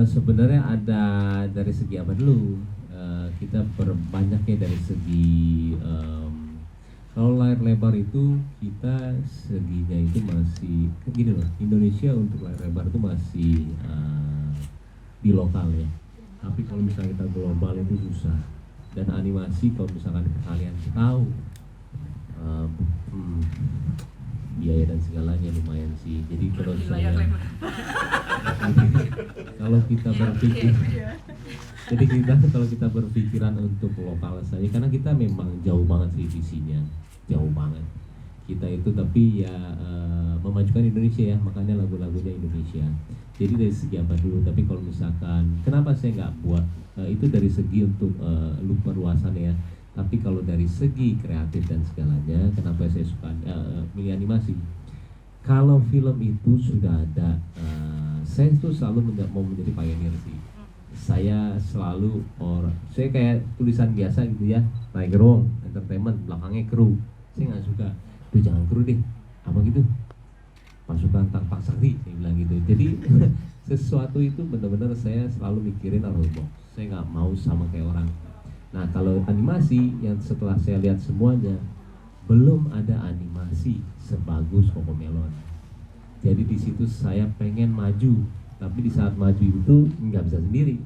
Sebenarnya ada dari segi apa dulu? Kita perbanyaknya dari segi kalau layar lebar itu kita seginya itu masih gini loh. Indonesia untuk layar lebar itu masih di lokal ya. Tapi kalau misalnya kita global itu susah. Dan animasi kalau misalkan kalian tahu biaya dan segalanya lumayan sih. Jadi kalau saya kalau kita berpikir jadi kita kalau kita berpikiran untuk lokal saja karena kita memang jauh banget sih visinya, jauh banget kita itu, tapi ya memajukan Indonesia ya, makanya lagu-lagunya Indonesia. Jadi dari segi apa dulu, tapi kalau misalkan kenapa saya nggak buat itu dari segi untuk perluasan ya, tapi kalau dari segi kreatif dan segalanya, kenapa saya suka milih animasi? Kalau film itu sudah ada, saya tuh selalu mau menjadi pioneer sih. Saya selalu saya kayak tulisan biasa gitu ya, Tigerwong Entertainment, belakangnya kru. Saya nggak suka, tuh jangan kru deh, apa gitu, pasukan tanpa sakti, saya bilang gitu. Jadi sesuatu itu benar-benar saya selalu mikirin out of the box. Saya nggak mau sama kayak orang. Nah kalau animasi yang setelah saya lihat semuanya, belum ada animasi sebagus Cocomelon. Jadi di situ saya pengen maju, tapi di saat maju itu nggak bisa sendiri.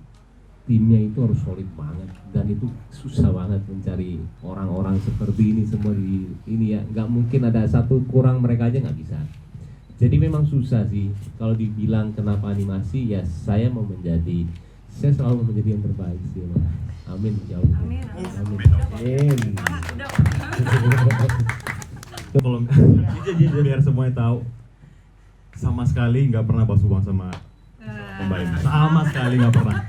Timnya itu harus solid banget, dan itu susah banget mencari orang-orang seperti ini semua di ini ya. Nggak mungkin ada satu kurang, mereka aja nggak bisa. Jadi memang susah sih. Kalau dibilang kenapa animasi, ya saya selalu mau menjadi yang terbaik sih, Mas. Amin, jauh. Amin. Kalau biar semuanya tahu, sama sekali nggak pernah basuh sama Mbak Im. Sama sekali nggak pernah.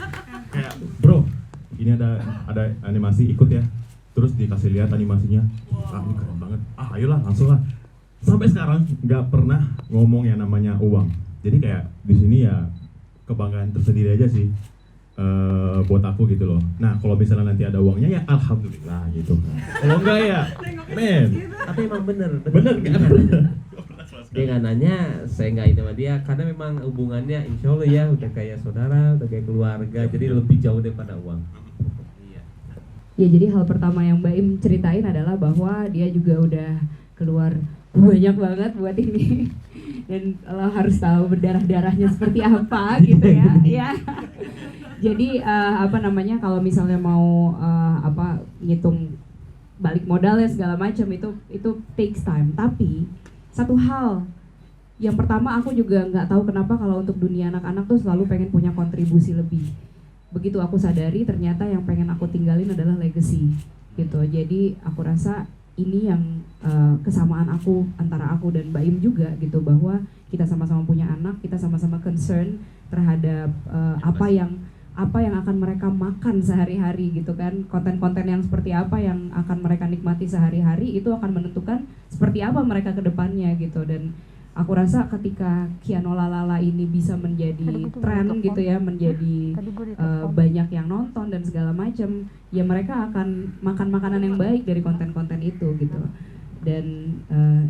Kayak bro, ini ada animasi, ikut ya. Terus dikasih lihat animasinya, ini keren banget. Ayolah, langsung lah. Sampai sekarang nggak pernah ngomong yang namanya uang. Jadi kayak di sini ya kebanggaan tersendiri aja sih. Buat aku gitu loh. Nah kalau misalnya nanti ada uangnya ya alhamdulillah gitu. Kalau enggak ya men. Tapi emang bener Bener kan? Dia nggak nanya, saya nggak ini sama dia karena memang hubungannya insya Allah ya udah kayak saudara, udah kayak keluarga, jadi lebih jauh daripada uang. Iya. Ya jadi hal pertama yang Mbak Im ceritain adalah bahwa dia juga udah keluar banyak banget buat ini. Dan lo harus tahu berdarah-darahnya seperti apa gitu ya. Ya. Jadi kalau misalnya mau ngitung balik modalnya segala macam itu takes time. Tapi satu hal yang pertama, aku juga nggak tahu kenapa kalau untuk dunia anak-anak tuh selalu pengen punya kontribusi lebih. Begitu aku sadari ternyata yang pengen aku tinggalin adalah legacy gitu. Jadi aku rasa ini yang kesamaan aku antara aku dan Mbak Im juga gitu, bahwa kita sama-sama punya anak, kita sama-sama concern terhadap apa yang akan mereka makan sehari-hari gitu kan. Konten-konten yang seperti apa yang akan mereka nikmati sehari-hari itu akan menentukan seperti apa mereka ke depannya gitu. Dan aku rasa ketika Kiano Lalala ini bisa menjadi tren gitu ya, menjadi banyak yang nonton dan segala macam, ya mereka akan makan makanan yang baik dari konten-konten itu gitu. Dan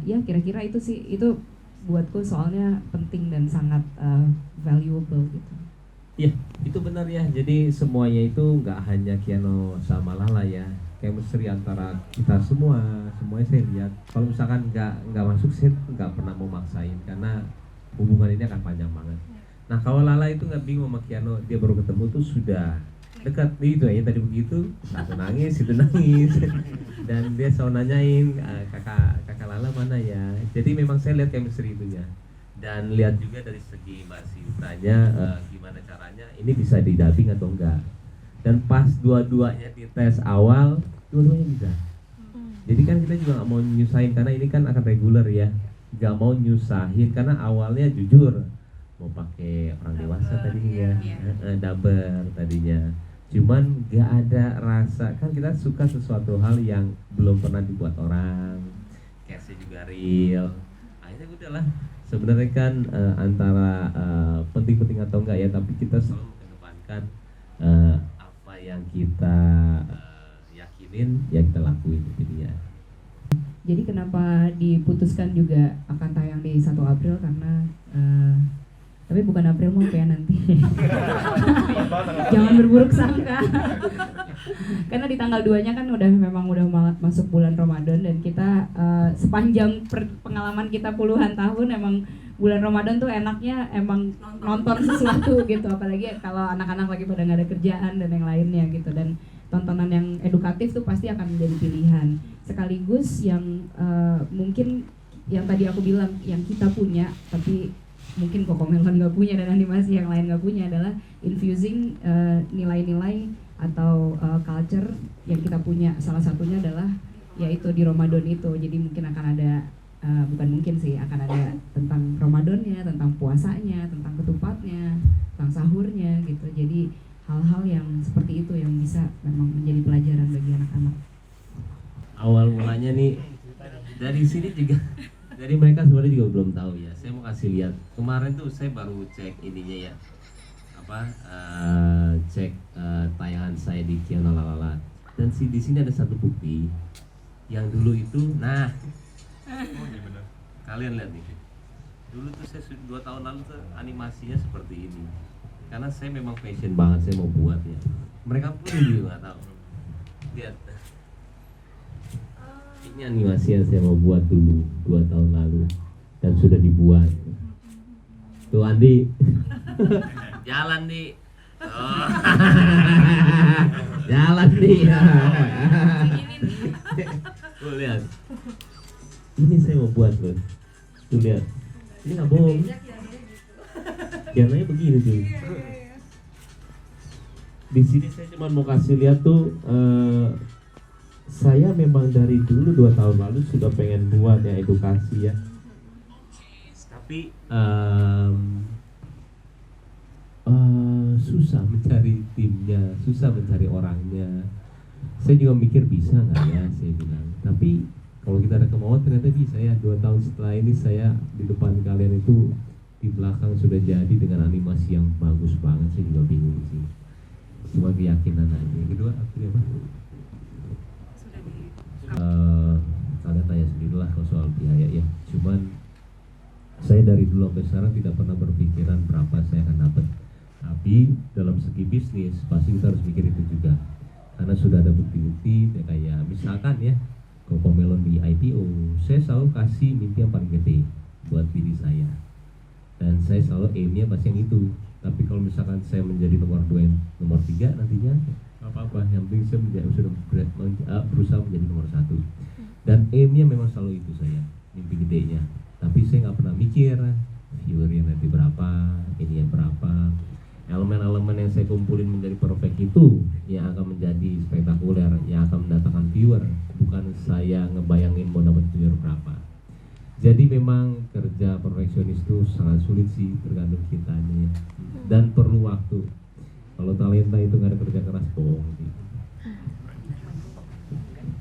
ya kira-kira itu sih, itu buatku soalnya penting dan sangat valuable gitu. Iya, itu benar ya. Jadi semuanya itu nggak hanya Kiano sama Lala ya. Chemistry antara kita semuanya saya lihat. Kalau misalkan nggak masuk, saya nggak pernah mau maksain karena hubungan ini akan panjang banget. Nah kalau Lala itu nggak bingung sama Kiano, dia baru ketemu tuh sudah dekat itu aja tadi begitu, satu nangis, itu nangis, dan dia selalu nanyain kakak Lala mana ya. Jadi memang saya lihat chemistry itunya. Dan lihat juga dari segi Mbak Sintanya gimana caranya ini bisa didubbing atau enggak. Dan pas dua-duanya di tes awal, dua-duanya bisa. Jadi kan kita juga nggak mau nyusahin karena ini kan akan reguler ya, nggak mau nyusahin karena awalnya jujur mau pakai orang dewasa tadinya, dubber tadinya. Cuman nggak ada rasa, kan kita suka sesuatu hal yang belum pernah dibuat orang, case-nya juga real. Akhirnya udahlah. Sebenarnya kan antara penting-penting atau enggak ya, tapi kita selalu mengedepankan apa yang kita yakinin ya kita lakuin jadi ya. Jadi kenapa diputuskan juga akan tayang di 1 April karena Tapi bukan April Mop ya nanti. Jangan berburuk sangka. Karena di tanggal 2-nya kan memang udah masuk bulan Ramadan, dan kita sepanjang pengalaman kita puluhan tahun emang bulan Ramadan tuh enaknya emang nonton sesuatu gitu, apalagi kalau anak-anak lagi pada nggak ada kerjaan dan yang lainnya gitu, dan tontonan yang edukatif tuh pasti akan menjadi pilihan. Sekaligus yang mungkin yang tadi aku bilang yang kita punya tapi mungkin Cocomelon nggak punya dan animasi yang lain nggak punya adalah infusing nilai-nilai atau culture yang kita punya. Salah satunya adalah yaitu di Ramadan itu. Jadi mungkin akan ada bukan mungkin sih, akan ada tentang Ramadannya, tentang puasanya, tentang ketupatnya, tentang sahurnya gitu. Jadi hal-hal yang seperti itu yang bisa memang menjadi pelajaran bagi anak-anak. Awal mulanya nih dari sini juga, dari mereka sebenarnya juga belum tahu ya. Saya mau kasih lihat, kemarin tuh saya baru cek ininya ya, cek tayangan saya di Kiana Lalala, dan di sini ada satu bukti yang dulu itu, nah kalian lihat nih, dulu tuh saya 2 tahun lalu tuh animasinya seperti ini, karena saya memang passion banget, saya mau buat ya. Mereka pun juga nggak tahu. Lihat, ini animasi yang saya mau buat dulu 2 tahun lalu dan sudah dibuat. Tuh Andi, jalan di, oh. Jalan di. Tuh lihat, ini saya mau buat loh. Tuh lihat, ini nggak bohong. Kiananya begini tuh. Di sini saya cuma mau kasih lihat tuh. Saya memang dari dulu 2 tahun lalu sudah pengen buat ya edukasi ya. Tapi susah mencari timnya, susah mencari orangnya. Saya juga mikir bisa nggak ya, saya bilang. Tapi kalau kita ada kemauan ternyata bisa ya. 2 tahun setelah ini saya di depan kalian itu, di belakang sudah jadi dengan animasi yang bagus banget. Saya juga bingung sih. Cuma keyakinan aja. Yang kedua apa? Kalian tanya sendirilah kalau soal biaya ya. Cuman saya dari dulu sampai sekarang tidak pernah berpikiran berapa saya akan dapat. Tapi dalam segi bisnis pasti kita harus mikir itu juga. Karena sudah ada bukti-bukti ya, kayak misalkan ya Cocomelon di IPO, saya selalu kasih mimpi yang paling gede buat diri saya. Dan saya selalu aimnya pasti yang itu. Tapi kalau misalkan saya menjadi nomor 2, nomor 3 nantinya apa-apa, yang penting saya sudah berusaha menjadi nomor 1. Dan aimnya memang selalu itu saya, mimpi gedenya. Tapi saya nggak pernah mikir viewernya nanti berapa, ini yang berapa. Elemen-elemen yang saya kumpulin menjadi perfect itu yang akan menjadi spektakuler, yang akan mendatangkan viewer. Bukan saya ngebayangin mau dapat viewer berapa. Jadi memang kerja perfeksionis itu sangat sulit sih, tergantung kitanya dan perlu waktu. Kalau talenta itu nggak ada kerja keras, bohong sih.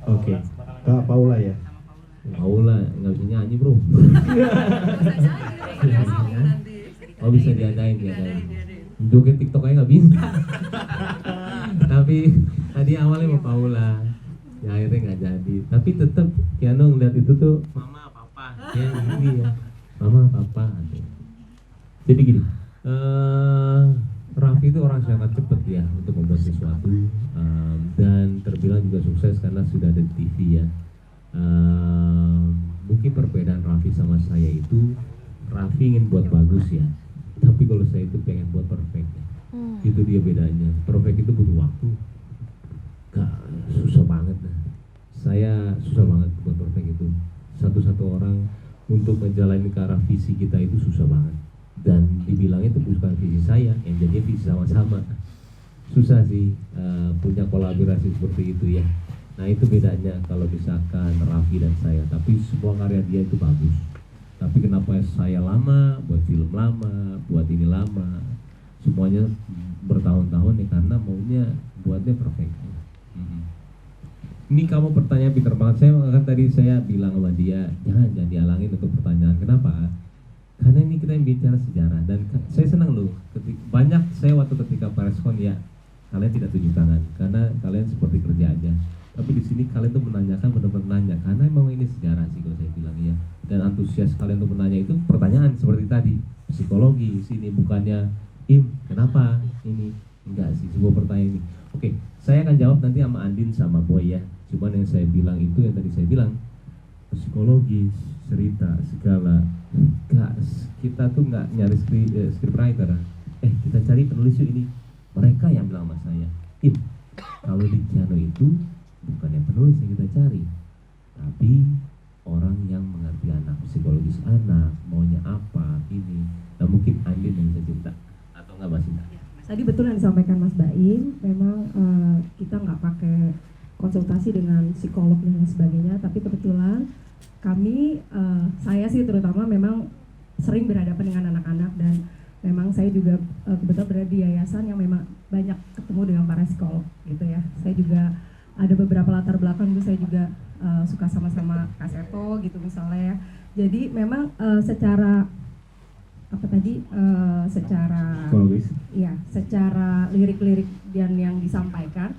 Oke, Kak Paula ya. Paula nggak bisa nyanyi bro. Oh bisa diadain. Joget TikTok aja nggak bisa. Tapi tadi awalnya mau Paula, ya akhirnya nggak jadi. Tapi tetap Kiano ngeliat itu tuh, mama papa, ya ini ya, mama papa. Jadi gini. Raffi itu orang sangat cepat ya untuk membuat sesuatu, dan terbilang juga sukses karena sudah ada di TV ya. Mungkin perbedaan Raffi sama saya itu, Raffi ingin buat bagus ya, tapi kalau saya itu pengen buat perfect ya. Itu dia bedanya. Perfect itu butuh waktu, susah banget nah. Saya susah banget buat perfect itu. Satu-satu orang untuk menjalani ke arah visi kita itu susah banget. Dan dibilangnya itu bukan visi saya, yang jadinya visi sama-sama. Susah sih punya kolaborasi seperti itu ya. Nah itu bedanya kalau misalkan Raffi dan saya. Tapi semua karya dia itu bagus. Tapi kenapa saya lama, buat film lama, buat ini lama, semuanya bertahun-tahun ya karena maunya buatnya perfect. Ini kamu pertanyaan pinter banget. Tadi saya bilang sama dia, jangan dihalangin untuk pertanyaan. Kenapa? Karena ini kita yang bicara sejarah, dan saya senang loh. Banyak saya waktu ketika Preskon ya, kalian tidak tunjuk tangan karena kalian seperti kerja aja. Tapi di sini kalian tuh menanyakan, benar-benar nanya karena memang ini sejarah sih kalau saya bilang ya. Dan antusias kalian untuk menanya itu pertanyaan seperti tadi, psikologi sini, bukannya kenapa ini, enggak sih, sebuah pertanyaan ini. Oke, saya akan jawab nanti sama Andin sama Boy ya. Cuman yang saya bilang itu yang tadi saya bilang, psikologis, cerita segala, kita tuh nggak nyari scriptwriter. Kita cari penulis yuk ini. Mereka yang bilang sama saya, kalau di Kiano itu bukan yang penulis yang kita cari, tapi orang yang mengerti anak, psikologis anak, maunya apa ini. Nah mungkin Andin yang bisa cerita atau nggak Mbak Sinta? Tadi betul yang disampaikan Mas Baim, memang kita nggak pakai konsultasi dengan psikolog dan lain sebagainya, tapi kebetulan kami, saya sih terutama memang sering berhadapan dengan anak-anak, dan memang saya juga kebetulan berada di yayasan yang memang banyak ketemu dengan para psikolog gitu ya. Saya juga ada beberapa latar belakang itu, saya juga suka sama-sama Kak Seto gitu misalnya ya. Jadi memang secara secara Psikologis. ya, secara lirik-lirik dan yang disampaikan,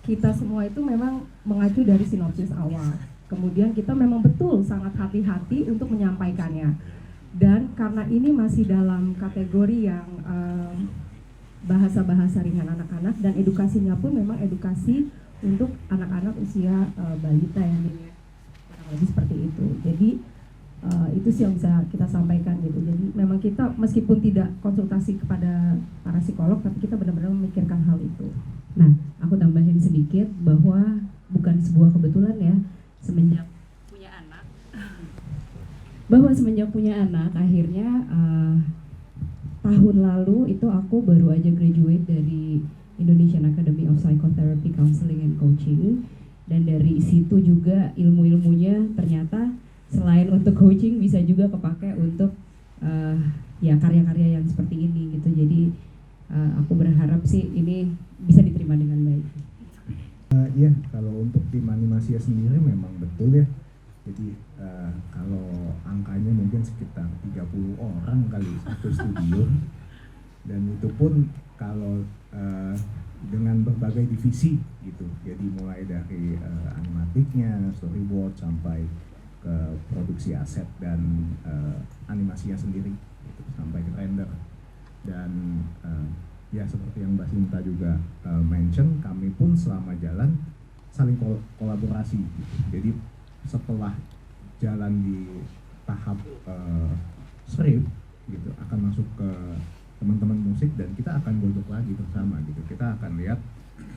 kita semua itu memang mengacu dari sinopsis awal. Kemudian kita memang betul sangat hati-hati untuk menyampaikannya. Dan karena ini masih dalam kategori yang bahasa-bahasa ringan anak-anak, dan edukasinya pun memang edukasi untuk anak-anak usia balita yang kurang lebih seperti itu. Jadi itu sih yang bisa kita sampaikan gitu. Jadi memang kita meskipun tidak konsultasi kepada para psikolog, tapi kita benar-benar memikirkan hal itu. Nah, aku tambahin sedikit bahwa bukan sebuah kebetulan ya, semenjak punya anak akhirnya tahun lalu itu aku baru aja graduate dari Indonesian Academy of Psychotherapy, Counseling and Coaching, dan dari situ juga ilmu-ilmunya ternyata selain untuk coaching bisa juga kepake untuk ya karya-karya yang seperti ini gitu. Jadi aku berharap sih ini bisa diterima dengan baik. Iya, kalau untuk tim animasi sendiri memang betul ya. Jadi kalau angkanya mungkin sekitar 30 orang kali satu studio, dan itu pun kalau dengan berbagai divisi gitu. Jadi mulai dari animatiknya, storyboard, sampai ke produksi aset dan animasinya sendiri gitu, sampai ke render. Dan ya seperti yang Mbak Sinta juga mention, kami pun selama jalan saling kolaborasi gitu. Jadi setelah jalan di tahap script gitu, akan masuk ke teman-teman musik, dan kita akan godok lagi bersama gitu. Kita akan lihat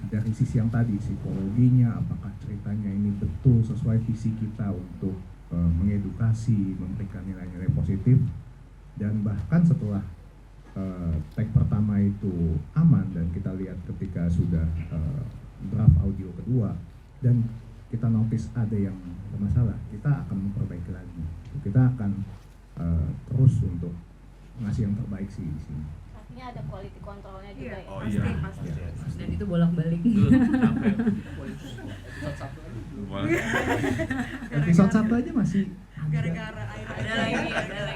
dari sisi yang tadi, psikologinya, apakah ceritanya ini betul sesuai visi kita untuk mengedukasi, memberikan nilai-nilai positif. Dan bahkan setelah tag pertama itu aman, dan kita lihat ketika sudah draft audio kedua dan kita notice ada yang bermasalah, kita akan memperbaiki lagi. Kita akan terus untuk ngasih yang terbaik sih di sini. Pastinya ada quality controlnya juga ya. Oh iya. Pasti. Dan itu bolak-balik. Episode 1 aja masih Gara-gara air ada lagi.